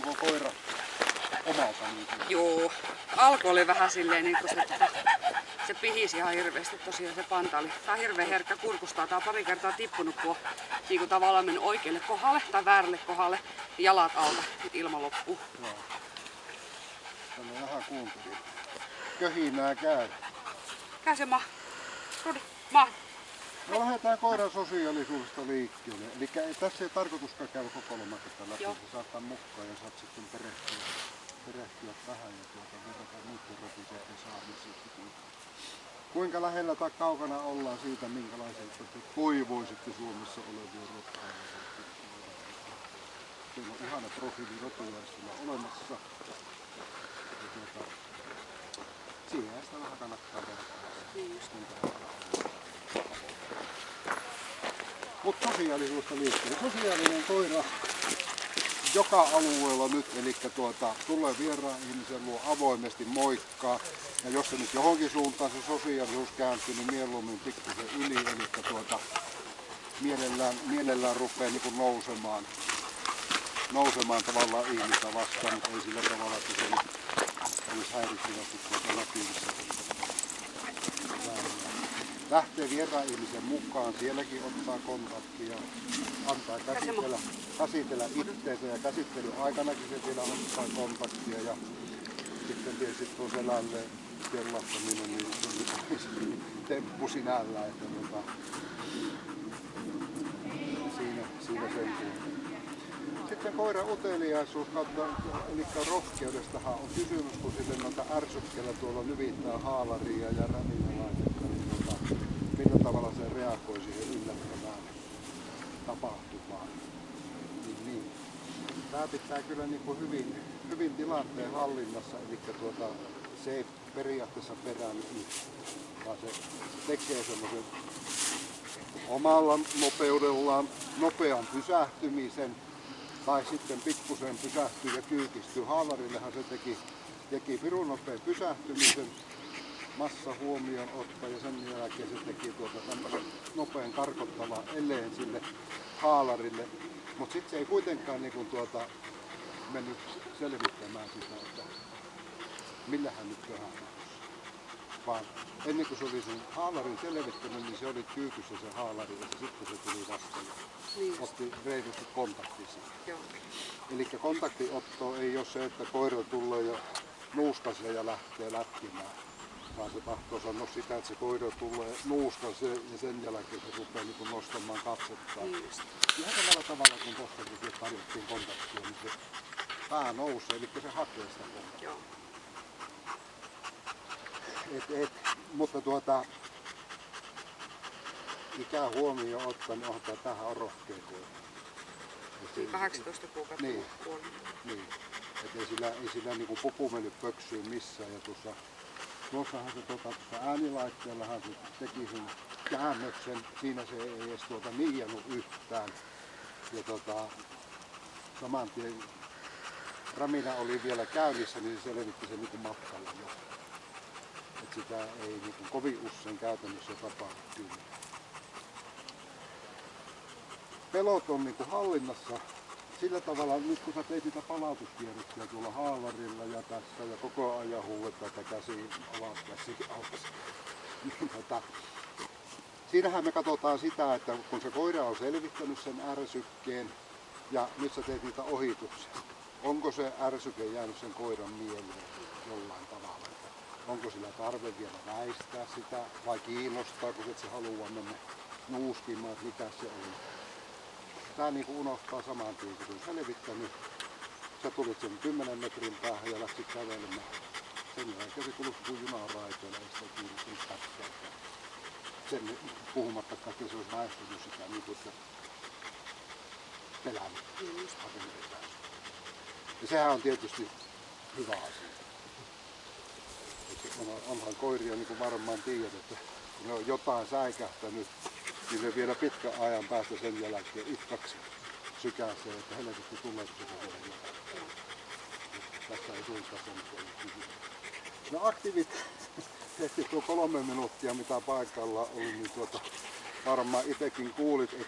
Liikkuuko koira omalta liikkeelle? Joo, alku oli vähän silleen niin kuin se pihisi ihan hirveästi tosiaan se panta oli. Tää on hirveän herkkä kurkustaa. Tää on pari kertaa tippunut, kun on niin kuin tavallaan mennyt oikealle kohdalle tai väärälle kohdalle. Jalat alta, ilma loppuu. Joo. Tänne vähän kuuntelin. Köhinää käy. Käy se Rudi, maa. No lähdetään koiran sosiaalisuudesta liikkeelle. Eli tässä ei tarkoituskaan käydä koko lomaketta läpi. Se saattaa mukaan ja saat sitten perehtyä vähän ja verrata muiden rotuseiden saamisiin. Kuinka lähellä tai kaukana ollaan siitä, minkälaiselta te toivoisitte Suomessa olevia rottuja? Teillä on ihana profiili rotujaisilla olemassa. Siihen sitä vähän kannattaa verrata. Mutta sosiaalisuudesta liikkeelle. Sosiaalinen koira joka alueella nyt, eli tulee vieraan ihmisen luo avoimesti moikkaa. Ja jos se nyt johonkin suuntaan se sosiaalisuus kääntyy, niin mieluummin pikkusen yli, eli mielellään rupeaa niin nousemaan tavallaan ihmistä vastaan, mutta ei sillä tavalla, että se olisi häiritsevästi näkyvissä. Lähtee vieraan ihmisen mukaan, sielläkin ottaa kontaktia, antaa käsitellä itseensä ja käsittelyn aikanakin se vielä ottaa kontaktia ja sitten tietysti tuo selälleen kellattaminen, niin se on temppu sinällään, että siinä sen kuuluu. Sitten koiran uteliaisuus, eli rohkeudestahan on kysymys, kun sille noita ärsykkeellä tuolla nyvittää haalaria ja räminälaitetta, niin millä tavalla se reagoi siihen yllättävään tapahtumaan. Niin. Tämä pitää kyllä niin kuin hyvin tilanteen hallinnassa, eli se ei periaatteessa peräänny yhtään, vaan se tekee semmoisen omalla nopeudellaan nopean pysähtymisen, tai sitten pikkusen pysähtyy ja kyykistyy. Haalarillehan se teki pirun nopean pysähtymisen, massa huomioon ottaa ja sen jälkeen se teki tämmöisen nopean karkottavan eleen sille haalarille. Mutta sitten se ei kuitenkaan mennyt selvittämään sitä, että millä hän nyt köhää. Vaan ennen kuin se oli sen haalarin selvittänyt, niin se oli kyykyssä se haalari ja sitten se tuli vastaan. Niin. Otti reilusti kontakti siihen. Eli kontaktiotto ei ole se, että koira tulee jo nuuskasee ja lähtee lätkimään, vaan se tahtoo sanoa sitä, että se koira tulee nuuskasee ja sen jälkeen se rupeaa niin nostamaan katsettaan. Niin. Ihan samalla tavalla kuin tuossa kun tarjottiin kontaktia, niin se pää nousee, eli se hakee sitä kontaktia. Mutta ikään huomioon ottaen, niin tämähän on rohkea koira. 18 kuukautta kuollut. Niin. Ei sillä niinku pupu mennyt pöksyyn missään. Ja tuossahan se äänilaitteellahan se teki sen käännöksen. Siinä se ei edes niijannut yhtään. Ja saman tien Ramina oli vielä käynnissä, niin se selvitti sen niinku matkalla jo. Et sitä ei niinku kovin usein käytännössä tapahdu kyllä. Pelot on niinku hallinnassa sillä tavalla, nyt kun sä teit niitä palautuskierroksia tuolla haalarilla ja tässä ja koko ajan huudetaan, että käsi alas, niin siinähän me katsotaan sitä, että kun se koira on selvittänyt sen ärsykkeen ja nyt sä teet niitä ohituksia, onko se ärsyke jäänyt sen koiran mieleen jollain tavalla? Onko sillä tarve vielä väistää sitä vai kiinnostaako se, että se haluaa mennä nuuskimaan, että mitä se on? Tää niinku unohtaa saman tien, kun on selvittänyt. Sä tulit sen 10 metrin päähän ja läksit kävelemään. Sen jälkeen se kulus kuin junaan raiteilla, ei sitä kiinnostunut pätkääkään. Sen puhumattakaan, että se olisi väistynyt sitä niin kuin, että pelännyt hakemaan. Ja sehän on tietysti hyvä asia. Onhan koiria, niin kuin varmaan tiedät, että kun ne on jotain säikähtänyt, niin ne vielä pitkän ajan päästä sen jälkeen itkaksi sykäisee, että helvetti tuleeko se vielä jotain. Tässä ei suinkaan semmoinen kysymys. No aktivit tehtiin tuo 3 minuuttia, mitä paikalla on, niin varmaan itsekin kuulit, et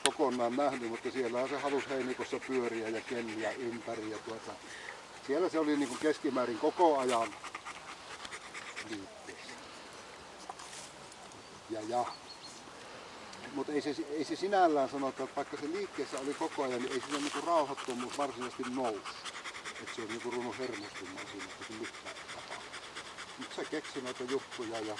kokonaan nähnyt, mutta siellähän se halusi heinikossa pyöriä ja kelliä ympäri. Ja siellä se oli niin kuin keskimäärin koko ajan liikkeessä. Mutta ei se sinällään sanota, että vaikka se liikkeessä oli koko ajan, niin ei siinä niinku rauhattomuus varsinaisesti noussut. Että se on niinku ruvennut hermostumaan siinä, että se mitään ei tapahdu. Mutta se keksi noita juttuja ja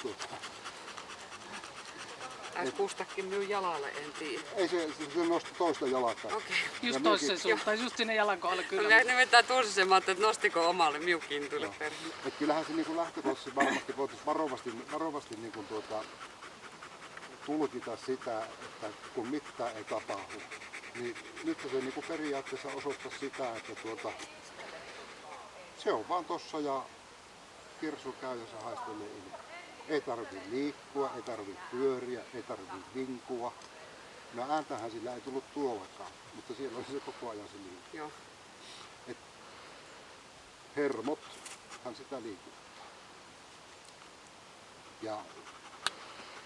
Kustakin minun jalalle, en tiedä. Ei se nosti toista jalkaa. Okei. Just toiseen suuntaan, just sinne jalan kohdalle kyllä. Mä nimittäin tunsin, että nostiko omalle miukiin tuli perille. Et kyllähän se niinku lähtökohtaisesti varmasti voitaisiin varovasti niinku tulkita sitä, että kun mitään ei tapahdu, niin nyt se niinku periaatteessa osoittaa sitä, että se on vaan tossa ja kirsu käy ja se haistelee ilmaa. Ei tarvitse liikkua, ei tarvitse pyöriä, ei tarvitse vinkua. No ääntähän sillä ei tullut tuollakaan, mutta siellä oli se koko ajan se liikku. Joo. Et hermothan sitä liikuttaa.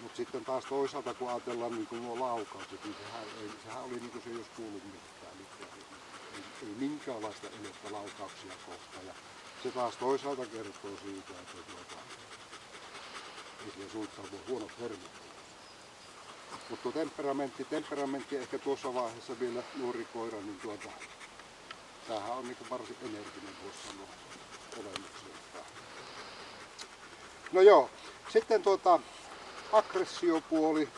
Mutta sitten taas toisaalta kun ajatellaan niin nuo laukaukset, niin sehän oli niin kuin se ei olisi kuullut mitään. Ei minkäänlaista elettä laukauksia kohtaan. Ja se taas toisaalta kertoo siitä, että ei sillä suinkaan voi huonot hermot. Mutta temperamentti ehkä tuossa vaiheessa vielä nuori koira, niin tämähän on niin varsin energinen, voisi sanoa olemukseltaan. No joo, sitten aggressiopuoli.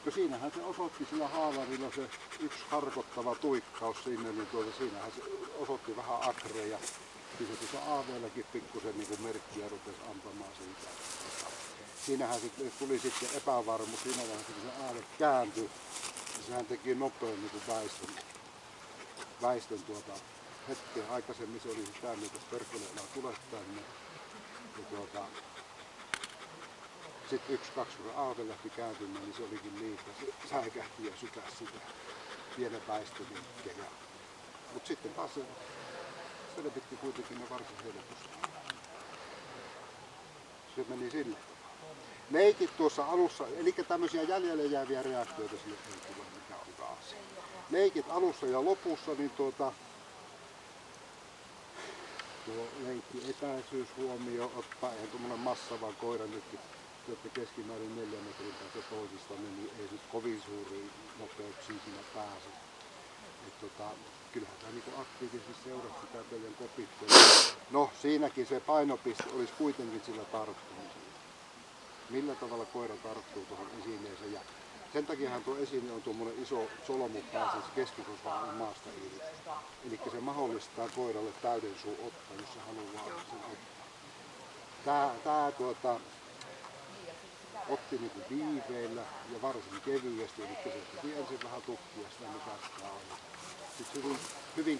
No siinähän se osoitti sillä haalarilla se yksi harkottava tuikkaus sinne, niin siinähän se osoitti vähän agreja. Siinä tuossa aaveellakin pikkusen niin merkkiä rupesi antamaan siitä. Siinähän se tuli sitten epävarmuus siinä vaiheessa, kun se aave kääntyi. Ja sehän teki nopean niin väistön hetken aikaisemmin. Se oli sitä mieltä, että perkeleellä tulee tänne. Ja sitten 1-2 kun aave lähti kääntymään, niin se olikin liikaa. Se säikähti ja sykäsi sitä pienen väistölinkkejä. Mutta sitten taas se selvitti kuitenkin ne varsin helposti. Se meni sillä tavalla. Leikit tuossa alussa, eli tämmöisiä jäljelle jääviä reaktioita sille ei tule, mikä on taas. Leikit alussa ja lopussa, niin tuo leikki etäisyys huomioon ottaa, eihän tuommoinen massava koira nytkin, jotta keskimäärin 4 metrin päästä toisistanne, niin ei nyt kovin suuriin nopeuksiin siinä pääse. Kyllähän tämä niinku aktiivisesti seuraa sitä teidän kopittelua. No siinäkin se painopiste olisi kuitenkin sillä tarttumisella. Millä tavalla koira tarttuu tuohon esineeseen. Ja sen takiahan tuo esine on tuommoinen iso solmu päässä, se keskikosva on maasta irti. Eli se mahdollistaa koiralle täyden suun ottaa, jos se haluaa sen ottaa. Tää otti niinku viiveillä ja varsin kevyesti, eli se teki ensin vähän tukkia sitä mitä on. Sitten hyvin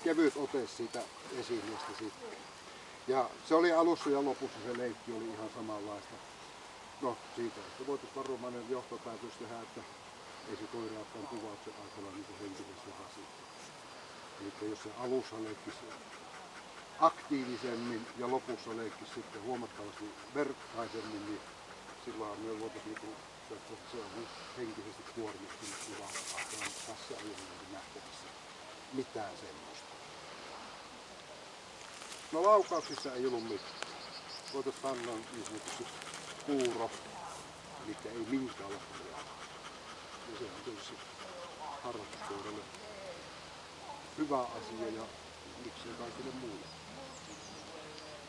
kevyt ote siitä esineestä sitten. Ja se oli alussa ja lopussa se leikki oli ihan samanlaista. No siitä, että voitaisiin varovainen johtopäätös tehdä, että ei se koira ole kuvauksen aikana niin henkisesti rasittaa. Eli jos se alussa leikkisi aktiivisemmin ja lopussa leikkisi sitten huomattavasti verkkaisemmin, niin silloin me voitaisiin että se on henkisesti kuormittunut kuvausta. Tässä ei ole nähtävissä mitään semmoista. No laukauksissa ei ollut mitään. Voitaisiin sanoa niin sanotusti kuuro, eli ei minkäänlaista reaktioita. Ja se on tietysti harrastuskoiralle hyvä asia ja miksei kaikille muille.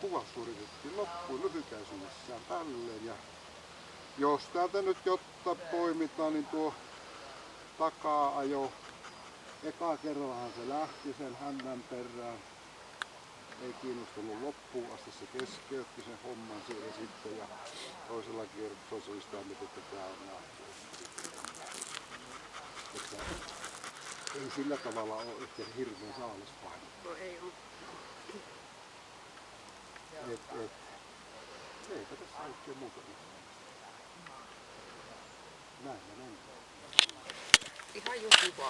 Kuvaus suoritettiin loppuun lyhykäisyydessään tälleen. Ja jos täältä nyt jotta poimitaan, niin tuo takaa-ajo, eka kerrallahan se lähti sen hännän perään. Ei kiinnostunut loppuun asti, se keskeytti sen homman siellä sitten ja toisella kertaa se oli sitä mieltä, että tää on nähty. Että ei sillä tavalla ole ehkä hirveän saalispaino. No ei ole. Eipä tässä oikein muuta. Näin me mennään. Ihan just niin kuin